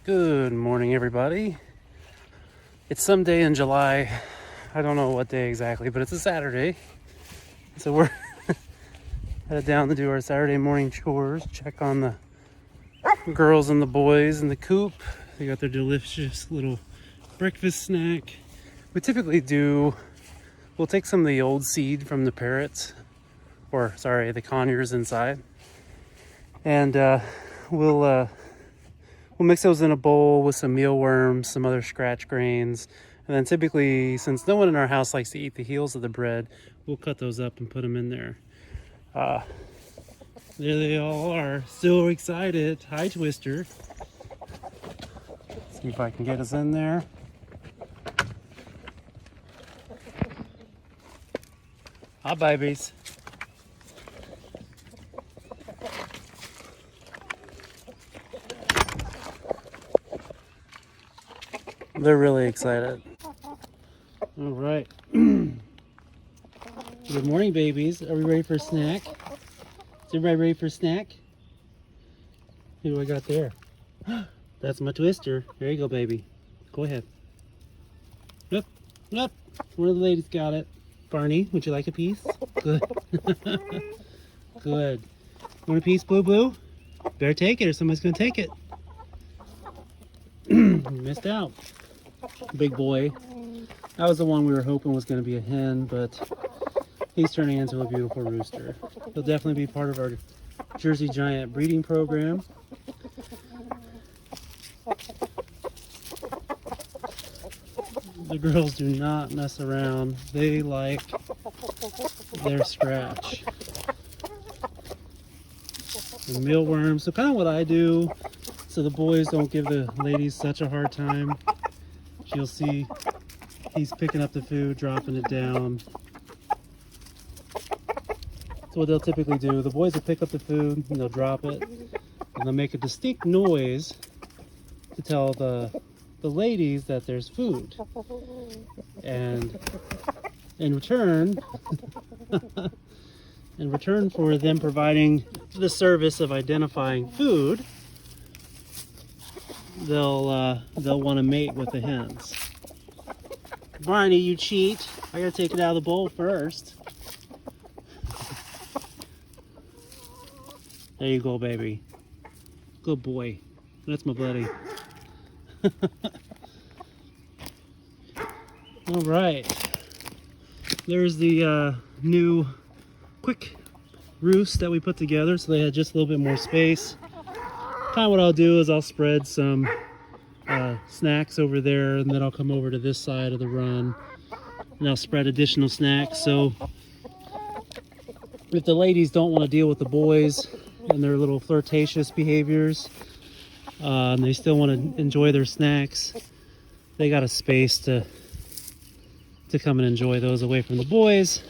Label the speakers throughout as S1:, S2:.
S1: Good morning, everybody. It's some day in July. I don't know what day exactly, but it's a Saturday. So we're headed down to do our Saturday morning chores, check on the girls and the boys in the coop. They got their delicious little breakfast snack. We'll take some of the old seed from the parrots, the conures inside, and we'll mix those in a bowl with some mealworms, some other scratch grains, and then typically, since no one in our house likes to eat the heels of the bread, we'll cut those up and put them in there. There they all are, so excited. Hi, Twister. See if I can get us in there. Hi, babies. They're really excited. All right. Good morning, babies. Are we ready for a snack? Is everybody ready for a snack? Who do I got there? That's my Twister. There you go, baby. Go ahead. Yep, yep. One of the ladies got it. Barney, would you like a piece? Good. Good. Want a piece, Blue Blue? Better take it or somebody's going to take it. You missed out. Big boy. That was the one we were hoping was going to be a hen, but he's turning into a beautiful rooster. He'll definitely be part of our Jersey Giant breeding program. The girls do not mess around. They like their scratch. And mealworms. So kind of what I do, so the boys don't give the ladies such a hard time. You'll see he's picking up the food, dropping it down. So what they'll typically do, the boys will pick up the food and they'll drop it, and they'll make a distinct noise to tell the ladies that there's food. And in return, for them providing the service of identifying food, they'll want to mate with the hens. Barney, you cheat. I gotta take it out of the bowl first. There you go, baby. Good boy. That's my buddy. All right. There's the new quick roost that we put together, so they had just a little bit more space. Kind of what I'll do is I'll spread some snacks over there, and then I'll come over to this side of the run and I'll spread additional snacks. So if the ladies don't want to deal with the boys and their little flirtatious behaviors, and they still want to enjoy their snacks, they got a space to come and enjoy those away from the boys.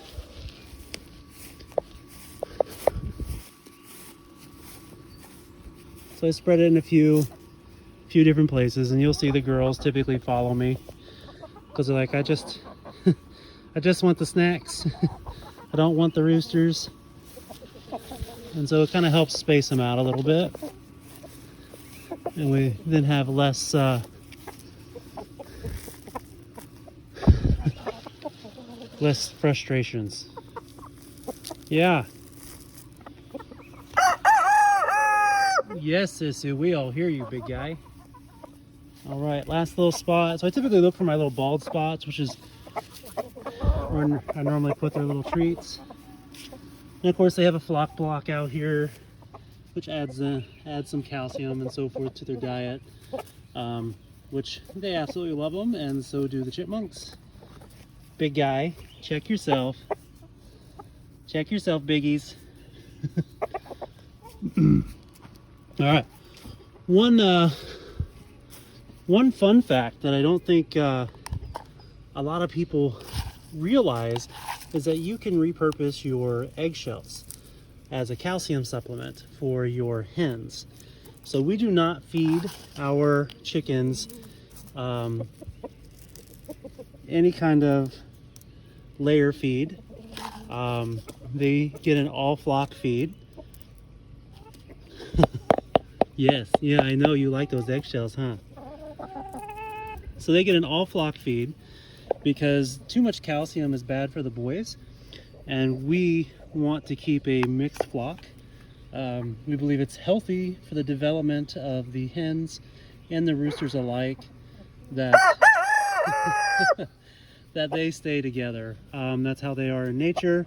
S1: So I spread it in a few different places, and you'll see the girls typically follow me because they're like, I just want the snacks. I don't want the roosters. And so it kind of helps space them out a little bit, and we then have less less frustrations. Yeah. Yes, Sisu, we all hear you, big guy. All right, last little spot. So I typically look for my little bald spots, which is where I normally put their little treats. And of course, they have a flock block out here, which adds some calcium and so forth to their diet, which they absolutely love them, and so do the chipmunks. Big guy, check yourself. Check yourself, biggies. All right. One fun fact that I don't think a lot of people realize is that you can repurpose your eggshells as a calcium supplement for your hens. So we do not feed our chickens any kind of layer feed. They get an all flock feed. Yes, yeah, I know you like those eggshells, huh? So they get an all flock feed because too much calcium is bad for the boys, and we want to keep a mixed flock. We believe it's healthy for the development of the hens and the roosters alike that that they stay together. That's how they are in nature,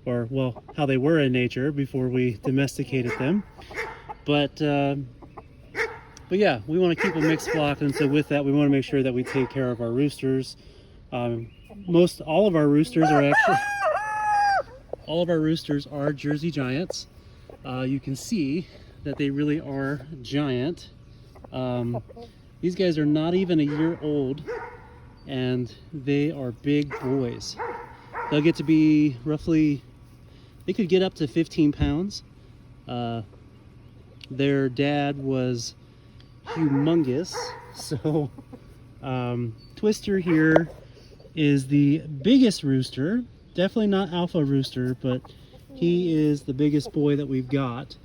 S1: or well, how they were in nature before we domesticated them. But yeah, we want to keep a mixed flock, and so with that, we want to make sure that we take care of our roosters. All of our roosters are Jersey Giants. You can see that they really are giant. These guys are not even a year old, and they are big boys. They'll get to be roughly, they could get up to 15 pounds. Their dad was humongous, so Twister here is the biggest rooster. Definitely not alpha rooster, but he is the biggest boy that we've got,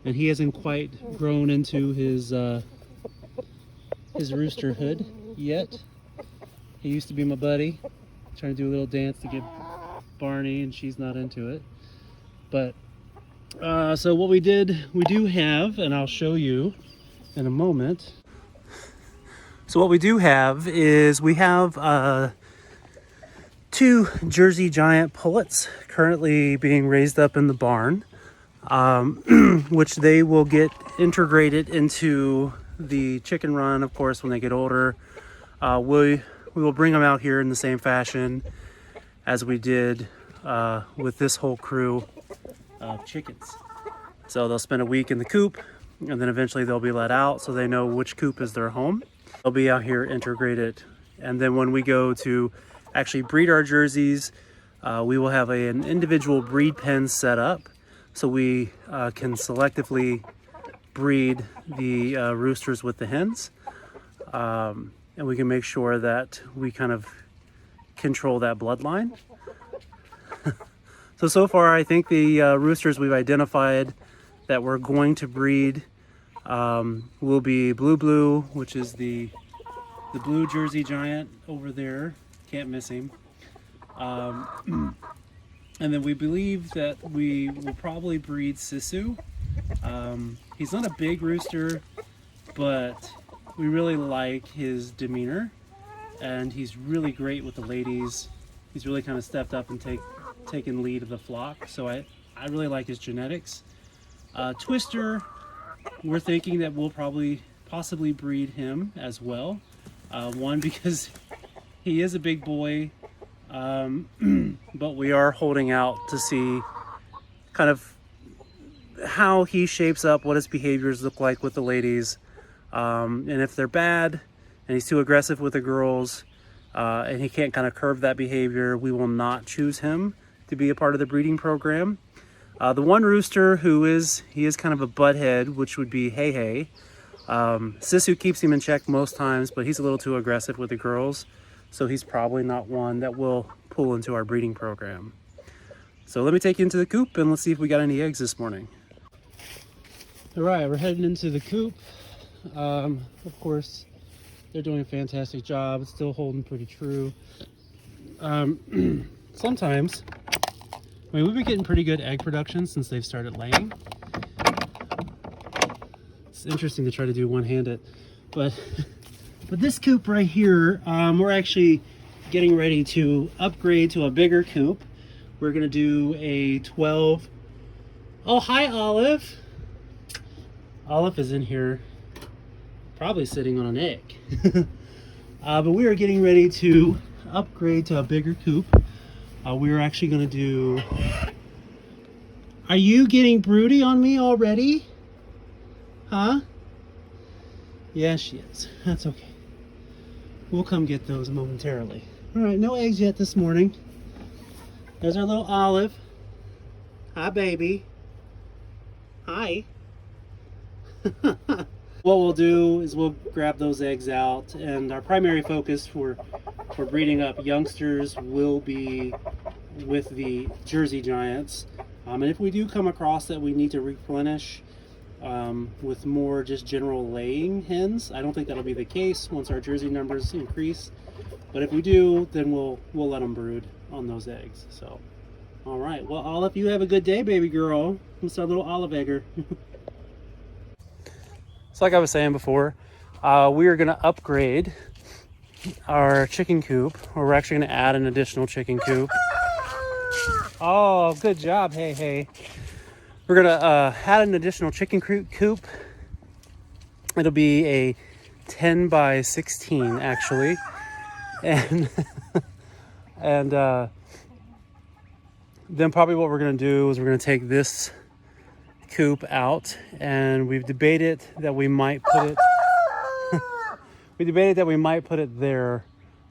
S1: and he hasn't quite grown into his roosterhood yet. He used to be my buddy, trying to do a little dance to get Barney, and she's not into it. But so what we do have, and I'll show you in a moment. So what we do have is we have 2 Jersey Giant pullets currently being raised up in the barn, which they will get integrated into the chicken run, of course, when they get older. We will bring them out here in the same fashion as we did with this whole crew of chickens. So they'll spend a week in the coop, and then eventually they'll be let out so they know which coop is their home. They'll be out here integrated, and then when we go to actually breed our jerseys, we will have an individual breed pen set up so we can selectively breed the roosters with the hens, and we can make sure that we kind of control that bloodline. So far I think the roosters we've identified that we're going to breed will be Blue, which is the blue Jersey Giant over there. Can't miss him. And then we believe that we will probably breed Sisu. He's not a big rooster, but we really like his demeanor, and he's really great with the ladies. He's really kind of stepped up and taken lead of the flock, so I really like his genetics. Twister, we're thinking that we'll possibly breed him as well. One, because he is a big boy, but we are holding out to see kind of how he shapes up, what his behaviors look like with the ladies, and if they're bad and he's too aggressive with the girls, and he can't kind of curb that behavior, we will not choose him to be a part of the breeding program. The one rooster he is kind of a butthead, which would be Hey. Sisu keeps him in check most times, but he's a little too aggressive with the girls, so he's probably not one that we'll pull into our breeding program. So let me take you into the coop and let's see if we got any eggs this morning. All right, we're heading into the coop. Of course, they're doing a fantastic job. It's still holding pretty true. Sometimes, we've been getting pretty good egg production since they've started laying. It's interesting to try to do one-handed, but this coop right here, we're actually getting ready to upgrade to a bigger coop. We're gonna do a 12. Oh, hi, Olive. Olive is in here, probably sitting on an egg. But we are getting ready to upgrade to a bigger coop. We're actually gonna do. Are you getting broody on me already? Huh? Yeah, she is. That's okay. We'll come get those momentarily. All right, no eggs yet this morning. There's our little Olive. Hi, baby. Hi. What we'll do is we'll grab those eggs out, and our primary focus for breeding up youngsters will be with the Jersey Giants. And if we do come across that we need to replenish, with more just general laying hens. I don't think that'll be the case once our Jersey numbers increase, but if we do, then we'll let them brood on those eggs. So, all right. Well, Olive, you have a good day, baby girl. It's our little olive egger. So like I was saying before, we are going to upgrade our chicken coop, or we're actually going to add an additional chicken coop. Oh, good job. Hey. We're going to add an additional chicken coop. It'll be a 10 by 16 actually. And then probably what we're going to do is we're going to take this coop out, and we've debated that we might put it there,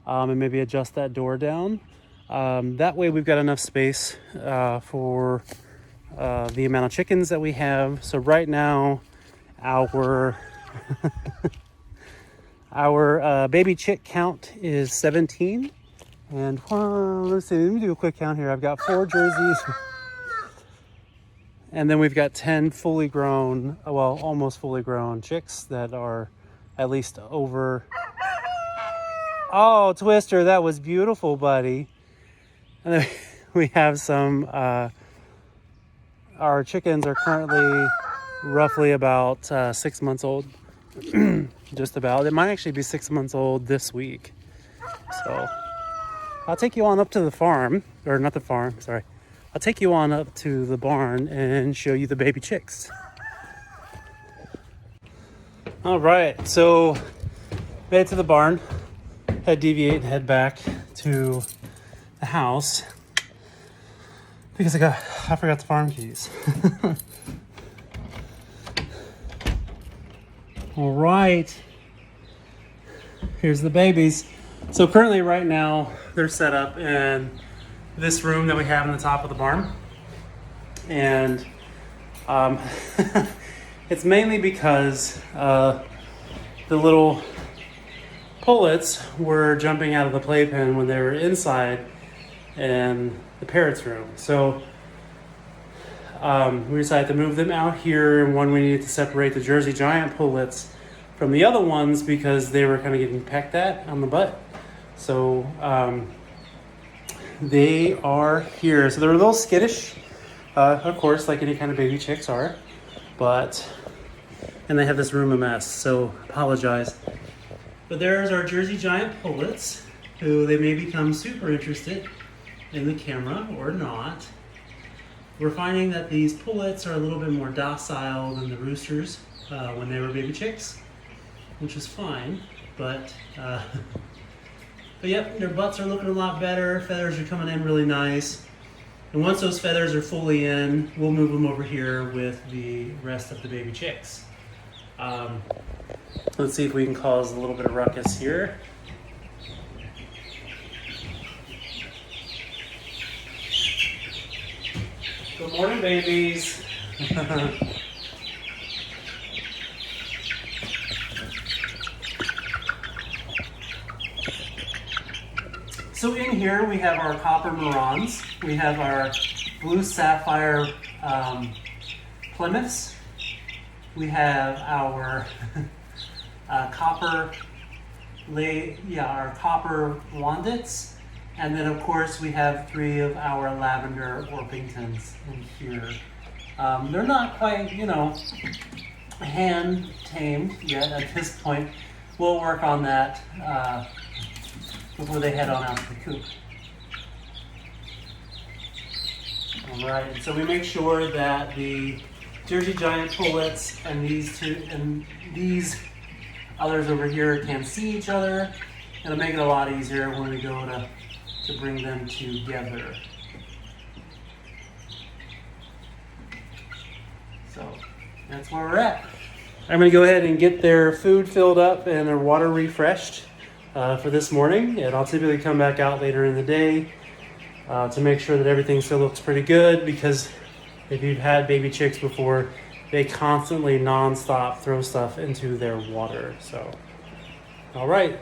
S1: and maybe adjust that door down. That way we've got enough space for the amount of chickens that we have. So right now our our baby chick count is 17, and let's see, let me do a quick count here. I've got 4 Jerseys, and then we've got 10 fully grown, well, almost fully grown chicks that are at least over. Oh, Twister, that was beautiful, buddy. And then we have some, our chickens are currently roughly about 6 months old. Just about. It might actually be 6 months old this week. So I'll take you on up to the farm, or not the farm, sorry. I'll take you on up to the barn and show you the baby chicks. All right, so made it to the barn. Had to deviate and head back to the house because I forgot the farm keys. All right, here's the babies. So currently right now they're set up in this room that we have in the top of the barn. And it's mainly because the little pullets were jumping out of the playpen when they were inside in the parrot's room. So we decided to move them out here, and one, we needed to separate the Jersey Giant pullets from the other ones because they were kind of getting pecked at on the butt. So they are here. So they're a little skittish, of course, like any kind of baby chicks are, and they have this room a mess, so apologize. But there's our Jersey Giant pullets, who they may become super interested in the camera or not. We're finding that these pullets are a little bit more docile than the roosters when they were baby chicks, which is fine, but yep, their butts are looking a lot better. Feathers are coming in really nice. And once those feathers are fully in, we'll move them over here with the rest of the baby chicks. Let's see if we can cause a little bit of ruckus here. Good morning, babies. So in here we have our copper Marans, we have our blue sapphire Plymouths, we have our copper Wandits, and then of course we have 3 of our lavender Orpingtons in here. They're not quite, hand tamed yet at this point. We'll work on that before they head on out to the coop. All right, so we make sure that the Jersey Giant pullets and these others over here can see each other. It'll make it a lot easier when we go to bring them together. So that's where we're at. I'm gonna go ahead and get their food filled up and their water refreshed for this morning, and I'll typically come back out later in the day to make sure that everything still looks pretty good, because if you've had baby chicks before, they constantly non-stop throw stuff into their water. So, all right.